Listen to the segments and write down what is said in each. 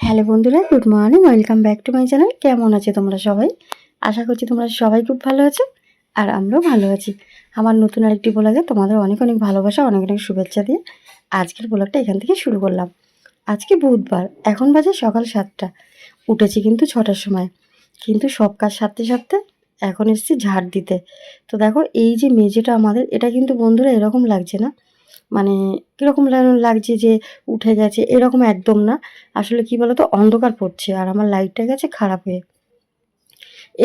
Hello বন্ধুরা, good morning. Welcome back to my channel. কেমন আছে তোমরা সবাই? আশা করছি তোমরা সবাই খুব ভালো আছো, আর আমরাও ভালো আছি। আমার নতুন আরেকটি ব্লগে তোমাদের অনেক অনেক ভালোবাসা, অনেক অনেক শুভেচ্ছা দিয়ে আজকের ব্লগটা এখান থেকে শুরু করলাম। আজকে বুধবার, এখন বাজে সকাল 7টা। উঠেছি কিন্তু 6টার সময়, কিন্তু সব কাজ সারতে সারতে এখন এসেছি ঝাড় দিতে। তো দেখো, এই যে মেঝেটা আমাদের, এটা কিন্তু বন্ধুরা এরকম লাগছে না, মানে কীরকম লাগছে যে উঠে গেছে, এরকম একদম না। আসলে কি বলো তো, অন্ধকার পড়ছে আর আমার লাইটটা গেছে খারাপ হয়ে,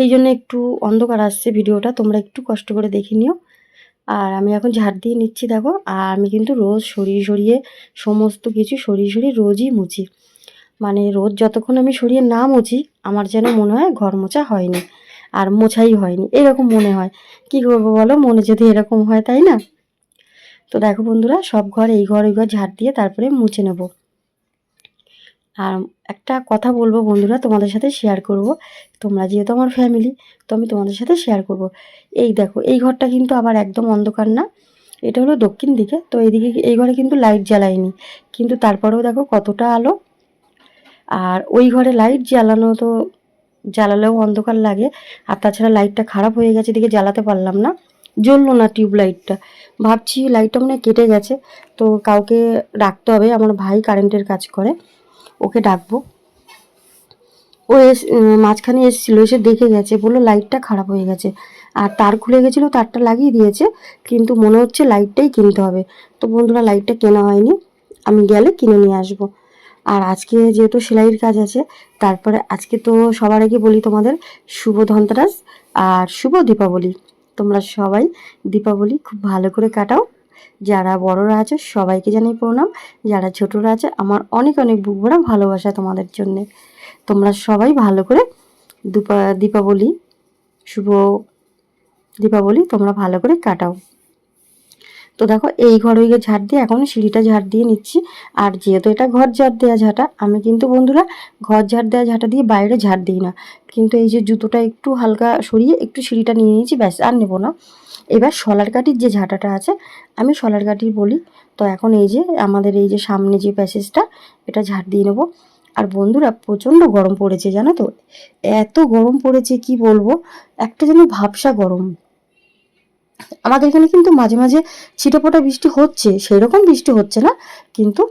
এই জন্য একটু অন্ধকার আসছে। ভিডিওটা তোমরা একটু কষ্ট করে দেখে নিও। আর আমি এখন ঝাড় দিয়ে নিচ্ছি দেখো। আর আমি কিন্তু রোজ সরিয়ে সরিয়ে সমস্ত কিছু সরিয়ে সরিয়ে রোজই মুছি। মানে রোজ যতক্ষণ আমি সরিয়ে না মুছি, আমার যেন মনে হয় ঘর মোছা হয়নি আর মোছাই হয়নি, এরকম মনে হয়। কি করবো বলো, মনে যদি এরকম হয়, তাই না? তো দেখো বন্ধুরা, সব ঘর এই ঘর ওই ঘর ঝাড় দিয়ে তারপরে মুছে নেব। আর একটা কথা বলবো বন্ধুরা, তোমাদের সাথে শেয়ার করব। তোমরা যেহেতু আমার ফ্যামিলি, তো আমি তোমাদের সাথে শেয়ার করব। এই দেখো, এই ঘরটা কিন্তু আবার একদম অন্ধকার না, এটা হলো দক্ষিণ দিকে। তো এইদিকে এই ঘরে কিন্তু লাইট জ্বালাইনি, কিন্তু তারপরেও দেখো কতটা আলো। আর ওই ঘরে লাইট জ্বালানো, তো জ্বালালেও অন্ধকার লাগে। আর তাছাড়া লাইটটা খারাপ হয়ে গেছে, এদিকে জ্বালাতে পারলাম না, জ্বললো না টিউব লাইটটা। ভাবছি লাইটটা মনে হয় কেটে গেছে, তো কাউকে ডাকতে হবে। আমার ভাই কারেন্টের কাজ করে, ওকে ডাকবো। ও মাঝখানে এসেছিলো, এসে দেখে গেছে, বললো লাইটটা খারাপ হয়ে গেছে। আর তার খুলে গেছিলো, তারটা লাগিয়ে দিয়েছে, কিন্তু মনে হচ্ছে লাইটটাই কিনতে হবে। তো বন্ধুরা, লাইটটা কেনা হয়নি, আমি গেলে কিনে নিয়ে আসবো। আর আজকে যেহেতু সেলাইয়ের কাজ আছে, তারপরে আজকে তো সবার আগে বলি তোমাদের শুভ ধনতেরাস আর শুভ দীপাবলি। তোমরা সবাই দীপাবলি খুব ভালো করে কাটাও। যারা বড়রা আছে সবাইকে জানাই প্রণাম, যারা ছোটরা আছে আমার অনেক অনেক বুক ভরা ভালোবাসা তোমাদের জন্যে। তোমরা সবাই ভালো করে দীপাবলি, শুভ দীপাবলি তোমরা ভালো করে কাটাও। তো দেখো, এই ঘর ওই ঝাড় দিয়ে এখন সিঁড়িটা ঝাড় দিয়ে নিচ্ছি। আর যেহেতু এটা ঘর ঝাড় দেওয়া ঝাঁটা, আমি কিন্তু বন্ধুরা ঘর ঝাড় দেওয়া ঝাঁটা দিয়ে বাইরে ঝাড় দিই না। কিন্তু এই যে জুতোটা একটু হালকা সরিয়ে একটু সিঁড়িটা নিয়ে নিয়েছি, ব্যাস, আর নেবো না। এবার শলার কাঠির যে ঝাঁটাটা আছে, আমি শলার কাঠি বলি। তো এখন এই যে আমাদের এই যে সামনে যে প্যাসেজটা, এটা ঝাড় দিয়ে নেবো। আর বন্ধুরা, প্রচণ্ড গরম পড়েছে জানো তো, এত গরম পড়েছে কি বলবো, একটা যেন ভাবসা গরম। আমাদের এখানে কিন্তু মাঝে মাঝে ছিটেফোঁটা বৃষ্টি হচ্ছে, সেই রকম বৃষ্টি হচ্ছে না, কিন্তু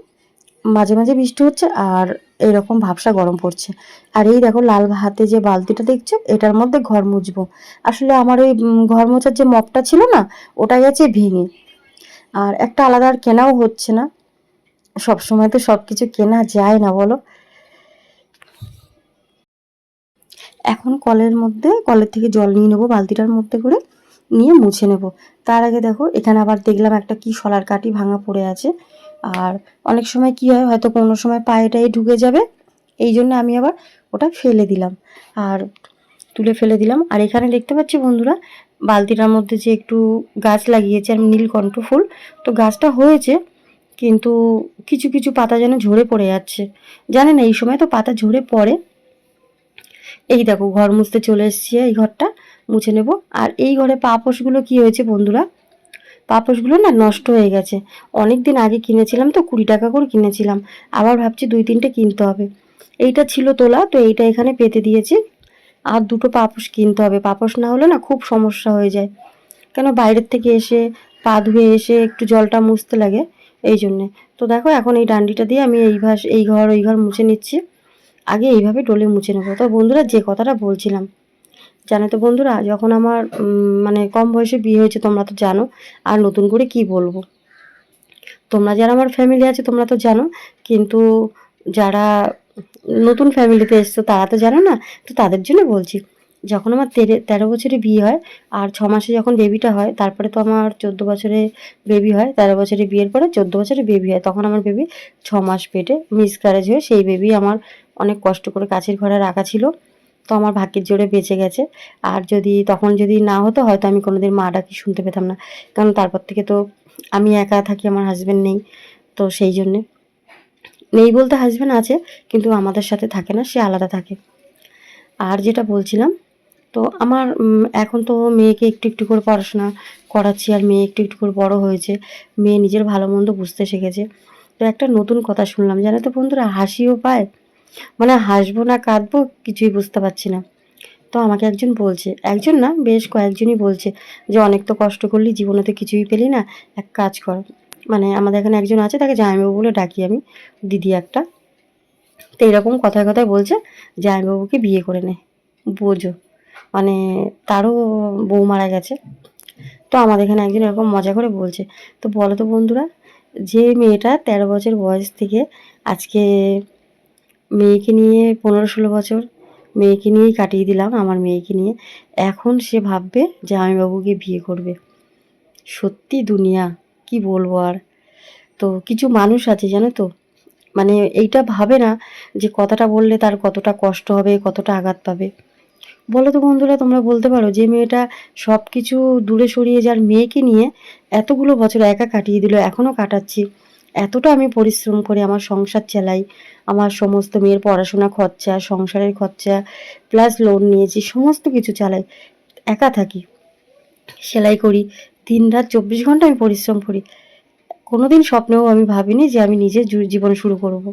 মাঝে মাঝে বৃষ্টি হচ্ছে আর এরকম ভাবসা গরম পড়ছে। আর এই দেখো, লাল হাতে যে বালতিটা দেখছো, এটার মধ্যে ঘর মুছবো। আসলে আমার ওই ঘর মোছার যে মপটা ছিল না, ওটা গেছে ভেঙে। আর একটা আলাদা আর কেনাও হচ্ছে না, সব সময় তো সব কিছু কেনা যায় না বলো। এখন কলের থেকে জল নিয়ে নেবো বালতিটার মধ্যে করে, নিয়ে মুছে নেব। তার আগে দেখো, এখানে আবার দেখলাম একটা কি শলার কাঠি ভাঙা পড়ে আছে। আর অনেক সময় কি হয়, হয়তো কোনো সময় পায়েটাই ঢুকে যাবে, এই জন্য আমি আবার ওটা ফেলে দিলাম, আর তুলে ফেলে দিলাম। আর এখানে দেখতে পাচ্ছি বন্ধুরা, বালতিটার মধ্যে যে একটু গাছ লাগিয়েছে, আর নীলকণ্ঠ ফুল। তো গাছটা হয়েছে, কিন্তু কিছু কিছু পাতা যেন ঝরে পড়ে যাচ্ছে। জানে না, এই সময় তো পাতা ঝরে পড়ে। এই দেখো, ঘর মুছতে চলে এসেছি, এই ঘরটা মুছে নেব। আর এই ঘরে পাপোশগুলো কি হয়েছে বন্ধুরা, পাপোশগুলো না নষ্ট হয়ে গেছে। অনেক দিন আগে কিনেছিলাম, তো 20 টাকা করে কিনেছিলাম, আবার ভাবছি 2-3টে কিনতে হবে। এইটা ছিল তোলা, তো এইটা এখানে পেতে দিয়েছি। আর দুটো পাপোশ কিনতে হবে, পাপোশ না হলে না খুব সমস্যা হয়ে যায়, কেন বাইরের থেকে এসে পা ধুয়ে এসে একটু জলটা মুছতে লাগে, এই জন্যে। তো দেখো, এখন এই ডান্ডিটা দিয়ে আমি এই ঘর ওই ঘর মুছে নিচ্ছি। আগে এইভাবে ডলে মুছে নেবো। তো বন্ধুরা, যে কথাটা বলছিলাম, জানো তো বন্ধুরা, যখন আমার মানে কম বয়সে বিয়ে হয়েছে, তোমরা তো জানো। আর নতুন করে কি বলবো, তোমরা যারা আমার ফ্যামিলি আছে তোমরা তো জানো, কিন্তু যারা নতুন ফ্যামিলিতে এসছো তারা তো জানো না। তো তাদের জন্য বলছি, যখন আমার 13 বছরে বিয়ে হয়, আর 6 মাসে যখন বেবিটা হয়, তারপরে তো আমার 14 বছরে বেবি হয়। 13 বছরে বিয়ের পরে 14 বছরে বেবি হয়, তখন আমার বেবি 6 মাস পেটে মিসক্যারেজ হয়ে, সেই বেবি আমার অনেক কষ্ট করে কাছের ঘরে রাখা ছিল। তো আমার ভাগ্যের জোরে বেঁচে গেছে। আর তখন যদি না হতো, হয়তো আমি কোনোদিন মা ডাকি শুনতে পেতাম না, কারণ তারপর থেকে তো আমি একা থাকি, আমার হাজব্যান্ড নেই। তো সেই জন্যে, নেই বলতে হাজব্যান্ড আছে, কিন্তু আমাদের সাথে থাকে না, সে আলাদা থাকে। আর যেটা বলছিলাম, তো আমার এখন তো মেয়েকে একটু একটু করে পড়াশোনা করাচ্ছি, আর মেয়ে একটু একটু করে বড় হয়েছে, মেয়ে নিজের ভালো মন্দ বুঝতে শিখেছে। তো একটা নতুন কথা শুনলাম, জানো তো বন্ধুরা, হাসিও পায় মানে হাসবো না কাঁদবো কিছুই বুঝতে পারছি না। তো আমাকে একজন বলছে, একজন না বেশ কয়েকজনই বলছে যে, "অনেক তো কষ্ট করলি, জীবনে তো কিছুই পেলি না। এক কাজ কর।" মানে আমাদের এখানে একজন আছে, তাকে জামাইবাবু বলে ডাকি আমি, দিদি একটা। তো এরকম কথায়, কথায় বলছে, "জামাইবাবুকে বিয়ে করে নে।" বোঝো, মানে তারও বউ মারা গেছে। তো আমাদের এখানে একজন এরকম মজা করে বলছে। তো বলো তো বন্ধুরা, যে মেয়েটা 13 বছর বয়স থেকে আজকে মেয়েকে নিয়ে 15-16 বছর মেয়েকে নিয়েই কাটিয়ে দিলাম, আমার মেয়েকে নিয়ে। এখন সে ভাববে জামাইবাবুকে বিয়ে করবে। সত্যি দুনিয়া, কি বলবো আর। তো কিছু মানুষ আছে জানো তো, মানে এইটা ভাবে না যে কথাটা বললে তার কতটা কষ্ট হবে, কতটা আঘাত পাবে। বলো তো বন্ধুরা, তোমরা বলতে পারো যে মেয়েটা সব কিছু দূরে সরিয়ে যার মেয়েকে নিয়ে এতগুলো বছর একা কাটিয়ে দিল, এখনও কাটাচ্ছি। এতটা আমি পরিশ্রম করে আমার সংসার চালাই, আমার সমস্ত মেয়ের পড়াশোনা খরচা, সংসারের খরচা, প্লাস লোন নিয়েছি, সমস্ত কিছু চালাই, একা থাকি, সেলাই করি, দিনরাত 24 ঘন্টা আমি পরিশ্রম করি। কোনোদিন স্বপ্নেও আমি ভাবিনি যে আমি নিজে জীবন শুরু করব।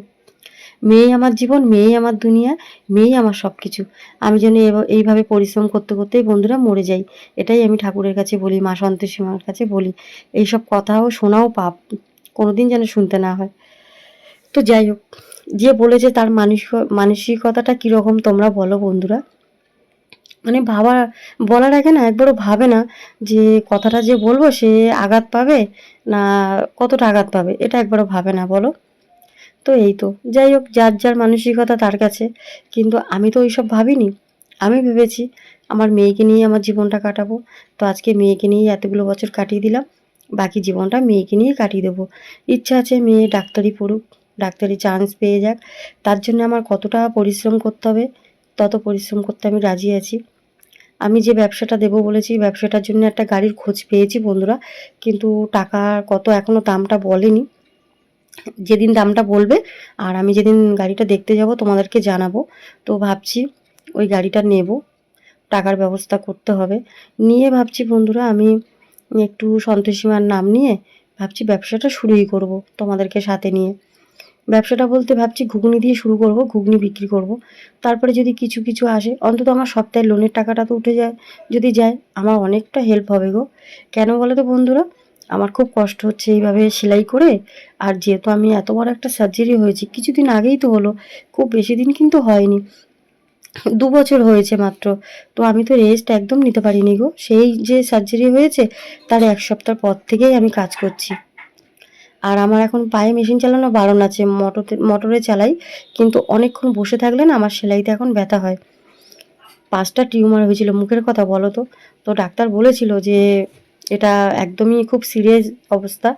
মেয়েই আমার জীবন, মেয়েই আমার দুনিয়া, মেয়েই আমার সব কিছু। আমি যেন এইভাবে পরিশ্রম করতে করতেই বন্ধুরা মরে যাই। এটাই আমি ঠাকুরের কাছে বলি, মা সন্তোষী মার কাছে বলি। এইসব কথাও শোনাও পাপ, কোনোদিন যেন শুনতে না হয়। তো যাই হোক, যে বলেছে তার মানসিকতাটা কীরকম তোমরা বলো বন্ধুরা। মানে বলার আগে না একবারও ভাবে না যে কথাটা যে বলবো সে আঘাত পাবে না, কতটা আঘাত পাবে, এটা একবারও ভাবে না বলো। তো এই তো, যাই হোক, যার যার মানসিকতা তার কাছে। কিন্তু আমি তো ওইসব ভাবিনি। আমি ভেবেছি আমার মেয়েকে নিয়ে আমার জীবনটা কাটাবো। তো আজকে মেয়েকে নিয়েই এতগুলো বছর কাটিয়ে দিলাম। বাকি জীবনটা মেয়েকে নিয়েই কাটিয়ে দেবো। ইচ্ছা আছে মেয়ে ডাক্তারি পড়ুক, ডাক্তারি চান্স পেয়ে যাক। তার জন্য আমার কতটা পরিশ্রম করতে হবে, তত পরিশ্রম করতে আমি রাজি আছি। আমি যে ব্যবসাটা দেবো বলেছি, ব্যবসাটার জন্য একটা গাড়ির খোঁজ পেয়েছি বন্ধুরা। কিন্তু টাকা কত এখনও দামটা বলেনি। যেদিন দামটা বলবে আর আমি যেদিন গাড়িটা দেখতে যাব তোমাদেরকে জানাবো। তো ভাবছি ওই গাড়িটা নেব, টাকার ব্যবস্থা করতে হবে। নিয়ে ভাবছি বন্ধুরা আমি একটু সন্তোষীমার নাম নিয়ে ভাবছি ব্যবসাটা শুরুই করব তোমাদেরকে সাথে নিয়ে। ব্যবসাটা বলতে ভাবছি ঘুগনি দিয়ে শুরু করব, ঘুগনি বিক্রি করব। তারপরে যদি কিছু কিছু আসে, অন্তত আমার সপ্তাহে লোনের টাকাটা তো উঠে যায়। যদি যায় আমার অনেকটা হেল্প হবে গো। কেন বলো তো বন্ধুরা, আমার খুব কষ্ট হচ্ছে এইভাবে সেলাই করে। আর যেহেতু আমি এত বড় একটা সার্জারি হয়েছি, কিছুদিন আগেই তো হলো, খুব বেশি দিন কিন্তু হয়নি, 2 বছর হয়েছে মাত্র। তো আমি তো রেস্ট একদম নিতে পারিনি গো। সেই যে সার্জারি হয়েছে তার 1 সপ্তাহ পর থেকেই আমি কাজ করছি। আর আমার এখন পায়ে মেশিন চালানো বারণ আছে, মোটরে চালাই। কিন্তু অনেকক্ষণ বসে থাকলে না আমার সেলাইতে এখন ব্যথা হয়। 5টা টিউমার হয়েছিল, মুখের কথা বলো তো। তো ডাক্তার বলেছিল যে এটা একদমই খুব সিরিয়াস অবস্থা।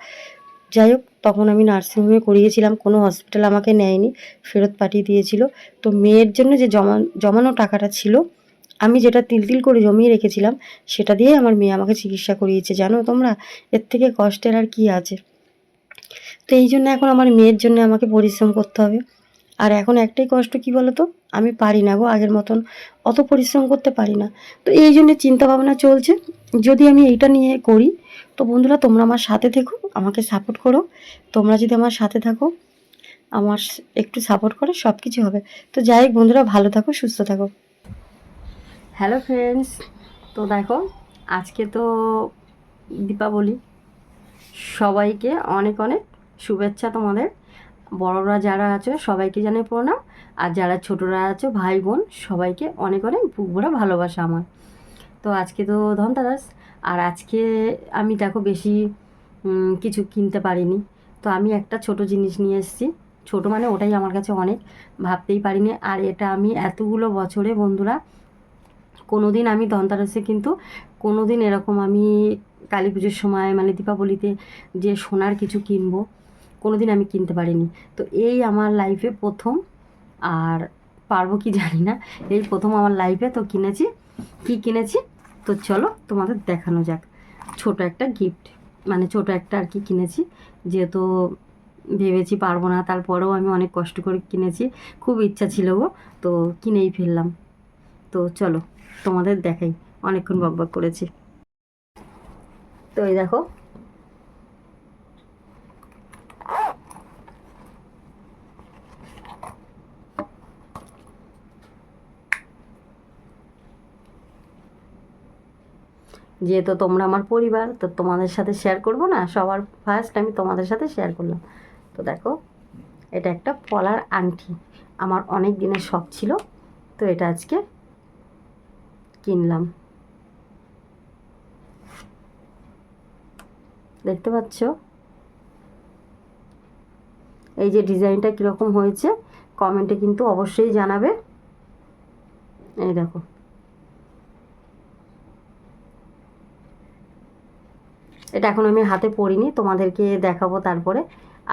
যাই হোক, তখন আমি নার্সিংহোমে করিয়েছিলাম, কোনো হসপিটাল আমাকে নেয়নি, ফেরত পাঠিয়ে দিয়েছিল। তো মেয়ের জন্য যে জমানো টাকাটা ছিল, আমি যেটা তিল তিল করে জমিয়ে রেখেছিলাম, সেটা দিয়ে আমার মেয়ে আমাকে চিকিৎসা করিয়েছে। জানো তোমরা, এর থেকে কষ্টের আর কি আছে। তো এই জন্য এখন আমার মেয়ের জন্য আমাকে পরিশ্রম করতে হবে। আর এখন একটাই কষ্ট, কি বলো তো, আমি পারি না গো আগের মতন অত পরিশ্রম করতে পারি না। তো এই জন্য চিন্তাভাবনা চলছে, যদি আমি এইটা নিয়ে করি। তো বন্ধুরা তোমরা আমার সাথে থেকো, আমাকে সাপোর্ট করো। তোমরা যদি আমার সাথে থাকো, আমার একটু সাপোর্ট করো, সব কিছু হবে। তো যাই হোক বন্ধুরা, ভালো থাকো, সুস্থ থাকো। হ্যালো ফ্রেন্ডস, তো দেখো আজকে তো দীপাবলি, সবাইকে অনেক অনেক শুভেচ্ছা তোমাদের। বড়রা যারা আছো সবাইকে জানাই প্রণাম, আর যারা ছোটরা আছো ভাই বোন সবাইকে অনেক অনেক বুক ভরা ভালোবাসা আমার। তো আজকে তো ধনতেরাস, আর আজকে আমি দেখো বেশি কিছু কিনতে পারিনি। তো আমি একটা ছোট জিনিস নিয়ে এসেছি, ছোটো মানে ওটাই আমার কাছে অনেক, ভাবতেই পারিনি। আর এটা আমি এতগুলো বছরে বন্ধুরা কোনো দিন আমি ধনতেরাসে কিন্তু কোনো দিন এরকম আমি কালী পুজোর সময় মানে দীপাবলিতে যে সোনার কিছু কিনবো, কোনো দিন আমি কিনতে পারিনি। তো এই আমার লাইফে প্রথম, আর পারবো কি জানি না, এই প্রথম আমার লাইফে তো কিনেছি। কি কিনেছি তো চলো তোমাদের দেখানো যাক। ছোট একটা গিফট, মানে ছোট একটা আর কি কিনেছি, যেহেতু ভেবেছি পারবো না, তারপরেও আমি অনেক কষ্ট করে কিনেছি, খুব ইচ্ছা ছিল গো, তো কিনেই ফেললাম। তো চলো তোমাদের দেখাই, অনেকক্ষণ বকবক করেছি। তো এই দেখো, যেহেতু তোমরা আমার পরিবার, তো তোমাদের সাথে শেয়ার করব না, সবার ফার্স্ট আমি তোমাদের সাথে শেয়ার করলাম। তো দেখো, এটা একটা পলার আংটি, আমার অনেক দিনের শখ ছিল, তো এটা আজকে কিনলাম। দেখতে পাচ্ছ এই যে ডিজাইনটা কীরকম হয়েছে, কমেন্টে কিন্তু অবশ্যই জানাবে। এই দেখো, এটা এখন আমি হাতে পরিনি, তোমাদেরকে দেখাবো তারপরে।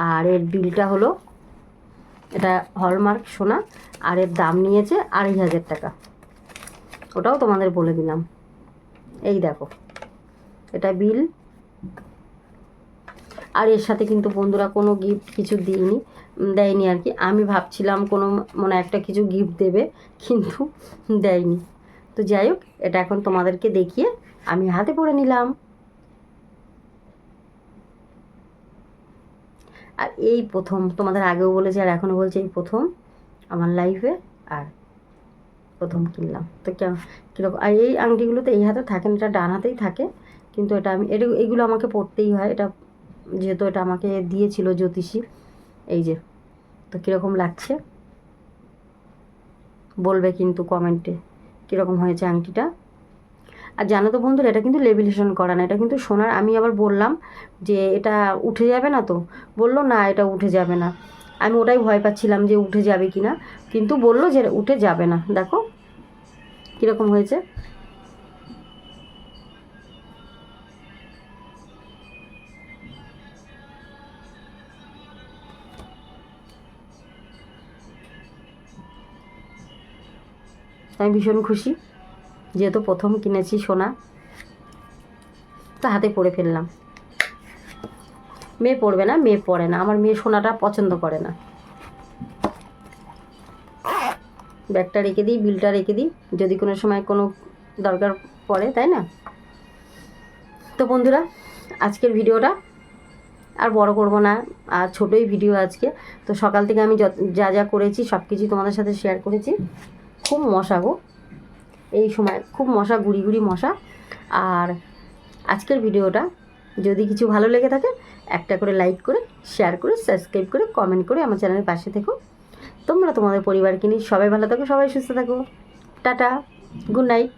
আর এর বিলটা হলো, এটা হলমার্ক সোনা, আর এর দাম নিয়েছে 2500 টাকা, ওটাও তোমাদের বলে দিলাম। এই দেখো, এটা বিল। আর এর সাথে কিন্তু বন্ধুরা কোনো গিফট কিছু দেয়নি আর কি। আমি ভাবছিলাম কোনো মানে একটা কিছু গিফট দেবে, কিন্তু দেয়নি। তো যাই হোক, এটা এখন তোমাদেরকে দেখিয়ে আমি হাতে পরে নিলাম। আর এই প্রথম, তোমাদের আগেও বলেছি আর এখনও বলছি, এই প্রথম আমার লাইফে আর প্রথম কিনলাম। তো কীরকম, আর এই আংটিগুলো তো এই হাতে থাকে না, এটা ডান হাতেই থাকে, কিন্তু এটা আমি এগুলো আমাকে পরতেই হয়, এটা যেহেতু এটা আমাকে দিয়েছিল জ্যোতিষী। এই যে, তো কীরকম লাগছে বলবে কিন্তু কমেন্টে কীরকম হয়েছে আংটিটা। আর জানো তো বন্ধুরা, এটা কিন্তু লেমিনেশন করা না, এটা কিন্তু সোনার। আমি আবার বললাম যে এটা উঠে যাবে না, তো বললো না এটা উঠে যাবে না। আমি ওটাই ভয় পাচ্ছিলাম যে উঠে যাবে কি না, কিন্তু বললো যে উঠে যাবে না। দেখো কীরকম হয়েছে। আমি ভীষণ খুশি, যেহেতু প্রথম কিনেছি সোনা, তো হাতে পরে ফেললাম। মেয়ে পরবে না, মেয়ে পরে না, আমার মেয়ে সোনাটা পছন্দ করে না। ব্যাগটা রেখে দিই, বিলটা রেখে দিই, যদি কোনো সময় কোনো দরকার পড়ে, তাই না? তো বন্ধুরা, আজকের ভিডিওটা আর বড় করব না, আর ছোটোই ভিডিও আজকে। তো সকাল থেকে আমি যা যা করেছি সব কিছুই তোমাদের সাথে শেয়ার করেছি। খুব মশা গো, এই সময় খুব মশা, গুড়ি গুড়ি মশা। আর আজকের ভিডিওটা যদি কিছু ভালো লেগে থাকে, একটা করে লাইক করে, শেয়ার করে, সাবস্ক্রাইব করে, কমেন্ট করে আমার চ্যানেলের পাশে থেকো। তোমরা তোমাদের পরিবারকে নিয়ে সবাই ভালো থাকো, সবাই সুস্থ থাকো। Tata, good night.